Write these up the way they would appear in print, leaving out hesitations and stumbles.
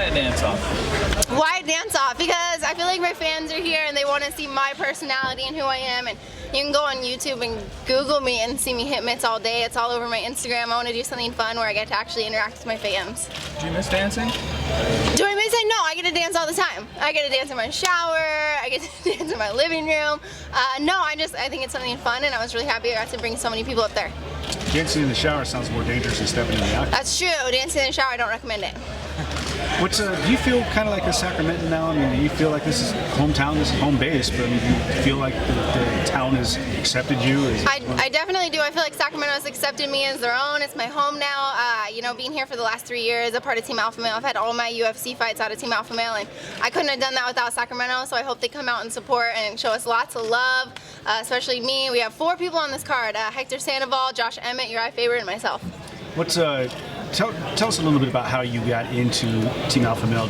a dance-off? Why dance-off? Because I feel like my fans are here and they want to see my personality and who I am. And you can go on YouTube and Google me and see me hit mitts all day. It's all over my Instagram. I want to do something fun where I get to actually interact with my fans. Do you miss dancing? Do I miss it? No, I get to dance all the time. I get to dance in my shower. I get to dance in my living room. No, I think it's something fun, and I was really happy I got to bring so many people up there. Dancing in the shower sounds more dangerous than stepping in the octagon. That's true. Dancing in the shower, I don't recommend it. Do you feel kind of like a Sacramento now? I mean, do you feel like this is hometown, this is home base, but I mean, do you feel like the town has accepted you? I definitely do. I feel like Sacramento has accepted me as their own. It's my home now. You know, being here for the last 3 years, a part of Team Alpha Male. I've had all my UFC fights out of Team Alpha Male, and I couldn't have done that without Sacramento, so I hope they come out and support and show us lots of love, especially me. We have 4 people on this card, Hector Sandoval, Josh Emmett, Uriah Faber, and myself. Tell us a little bit about how you got into Team Alpha Male.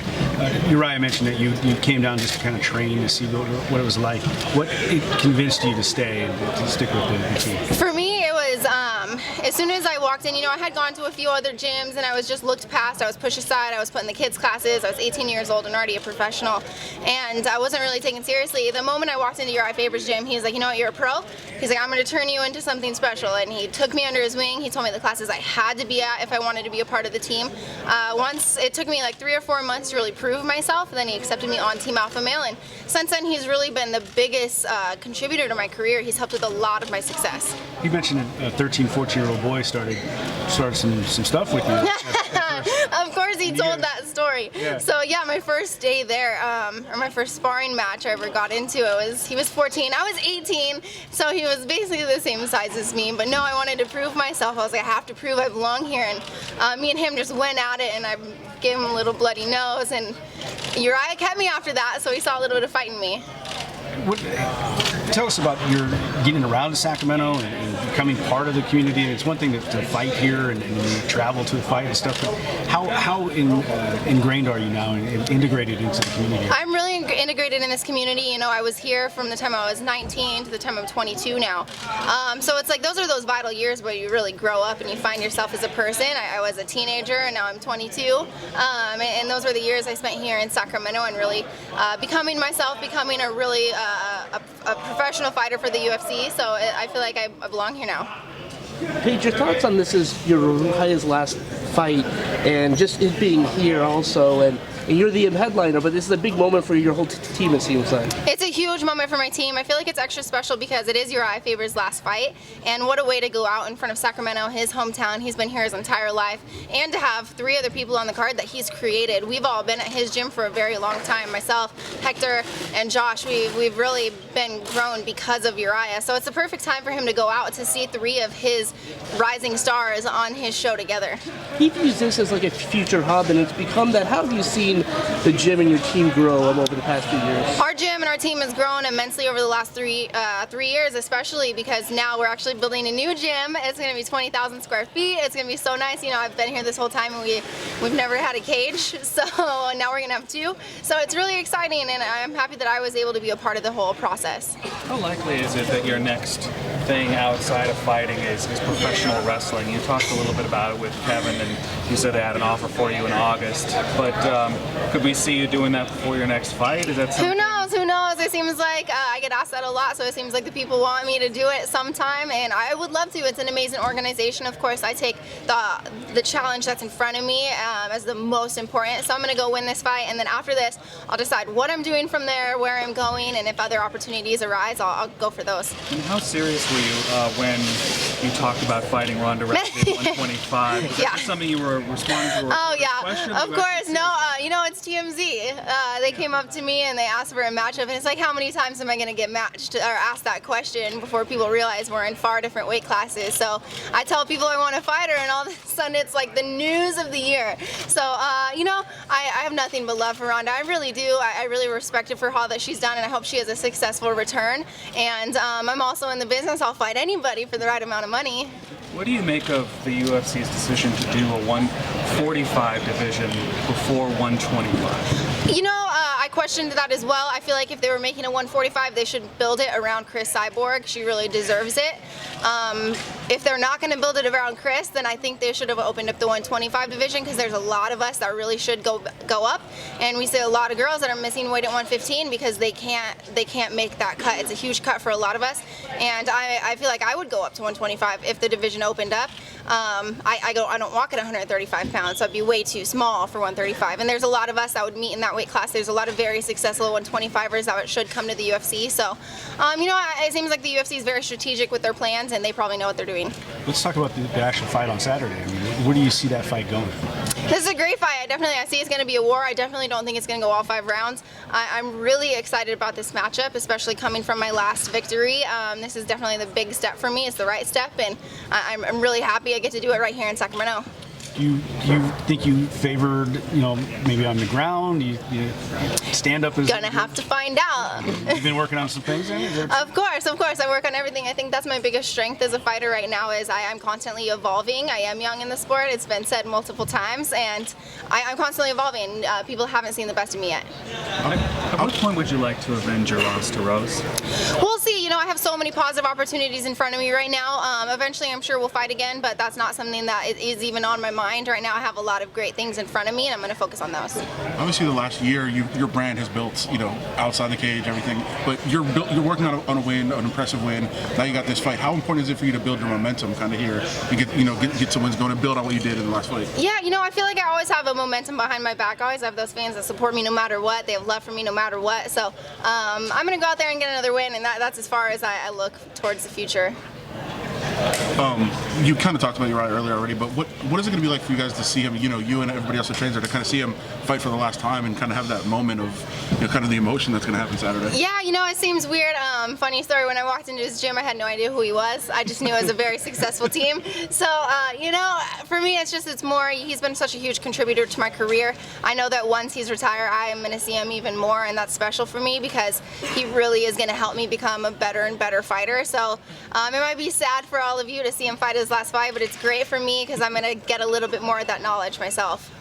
Uriah mentioned that you came down just to kind of train to see what it was like. What convinced you to stay and to stick with the team? For me, it was as soon as I walked in, you know, I had gone to a few other gyms and I was just looked past. I was pushed aside. I was put in the kids' classes. I was 18 years old and already a professional, and I wasn't really taken seriously. The moment I walked into Uriah Faber's gym, he was like, you know what, you're a pro. He's like, I'm going to turn you into something special, and he took me under his wing. He told me the classes I had to be at if I wanted to be a part of the team. Once it took me like 3 or 4 months to really prove myself, and then he accepted me on Team Alpha Male, and since then he's really been the biggest contributor to my career. He's helped with a lot of my success. You mentioned a 13, 14-year-old boy started some stuff with you. Of course he told that story. Yeah. So yeah, my first day there, or my first sparring match I ever got into, he was 14, I was 18, so he was basically the same size as me. But no, I wanted to prove myself. I was like, I have to prove I belong here, and me and him just went at it, and I gave him a little bloody nose, and Uriah kept me after that, so he saw a little bit of fight in me. Tell us about your getting around to Sacramento and becoming part of the community. It's one thing to fight here and you travel to a fight and stuff, but how ingrained are you now and integrated into the community? I'm really integrated in this community. You know, I was here from the time I was 19 to the time I'm 22 now. So it's like those are those vital years where you really grow up and you find yourself as a person. I was a teenager and now I'm 22. And those were the years I spent here in Sacramento and really becoming myself, becoming a really a professional fighter for the UFC. So I feel like I belong here now. Paige, your thoughts on this is Uriah's last fight and just it being here also, and you're the headliner, but this is a big moment for your whole team, it seems like. It's a huge moment for my team. I feel like it's extra special because it is Uriah Faber's last fight, and what a way to go out in front of Sacramento, his hometown. He's been here his entire life, and to have 3 other people on the card that he's created. We've all been at his gym for a very long time. Myself, Hector, and Josh, we've really been grown because of Uriah. So it's the perfect time for him to go out to see 3 of his rising stars on his show together. He views this as like a future hub, and it's become that. How have you seen the gym and your team grow over the past few years? Our gym and our team has grown immensely over the last 3 years, especially because now we're actually building a new gym. It's going to be 20,000 square feet. It's going to be so nice. You know, I've been here this whole time and we've never had a cage, so now we're going to have 2. So it's really exciting, and I'm happy that I was able to be a part of the whole process. How likely is it that your next thing outside of fighting is professional wrestling? You talked a little bit about it with Kevin, and you said they had an offer for you in August, but could we see you doing that before your next fight? Is that something? Who knows? Who knows? It seems like I get asked that a lot, so it seems like the people want me to do it sometime, and I would love to. It's an amazing organization. Of course, I take the challenge that's in front of me as the most important, so I'm going to go win this fight, and then after this, I'll decide what I'm doing from there, where I'm going, and if other opportunities arise, I'll go for those. And how serious were you when you talked about fighting Ronda Rousey at 125? Was that just something you were responding to? Oh yeah, of course. No, you know, it's TMZ. They came up to me and they asked for a matchup, and it's like, how many times am I going to get matched or asked that question before people realize we're in far different weight classes? So I tell people I want a fighter, and all of a sudden it's like the news of the year. So you know, I have nothing but love for Ronda. I really do. I really respect her for all that she's done, and I hope she has a successful return. And I'm also in the business. I'll fight anybody for the right amount of money. What do you make of the UFC's decision to do a 145 division before 125? You know, I questioned that as well. I feel like if they were making a 145, they should build it around Chris Cyborg. She really deserves it. If they're not going to build it around Chris, then I think they should have opened up the 125 division, because there's a lot of us that really should go up, and we see a lot of girls that are missing weight at 115 because they can't make that cut. It's a huge cut for a lot of us, and I feel like I would go up to 125 if the division opened up. I don't walk at 135 pounds, so I'd be way too small for 135. And there's a lot of us that would meet in that weight class. There's a lot of very successful 125ers that should come to the UFC. So, it seems like the UFC is very strategic with their plans, and they probably know what they're doing. Let's talk about the actual fight on Saturday. I mean, where do you see that fight going? This is a great fight. I see it's going to be a war. I definitely don't think it's going to go all 5 rounds. I'm really excited about this matchup, especially coming from my last victory. This is definitely the big step for me. It's the right step, and I'm really happy I get to do it right here in Sacramento. Do you think you favored, maybe on the ground? You stand up? Gonna have to find out. You've been working on some things, then? Of course. I work on everything. I think that's my biggest strength as a fighter right now is I'm constantly evolving. I am young in the sport. It's been said multiple times, and I'm constantly evolving. People haven't seen the best of me yet. At what point would you like to avenge your loss to Rose? We'll see. I have so many positive opportunities in front of me right now. Eventually, I'm sure we'll fight again, but that's not something that is even on my mind right now. I have a lot of great things in front of me, and I'm going to focus on those. Obviously, the last year, your brand has built, outside the cage, everything. But you're working on a win, an impressive win. Now you got this fight. How important is it for you to build your momentum, kind of here, and get some wins going and build on what you did in the last fight? Yeah, I feel like I always have a momentum behind my back. I always have those fans that support me no matter what. They have love for me no matter what. So I'm going to go out there and get another win, and that's as far as I look towards the future. You kind of talked about Uriah earlier already, but what is it going to be like for you guys to see him, you and everybody else that trains there, to kind of see him fight for the last time and kind of have that moment of, kind of the emotion that's going to happen Saturday? Yeah, it seems weird. Funny story, when I walked into his gym, I had no idea who he was. I just knew it was a very successful team. So, for me, it's more, he's been such a huge contributor to my career. I know that once he's retired, I am going to see him even more, and that's special for me because he really is going to help me become a better and better fighter. So, it might be sad for all of you to see him fight his last fight, but it's great for me because I'm going to get a little bit more of that knowledge myself.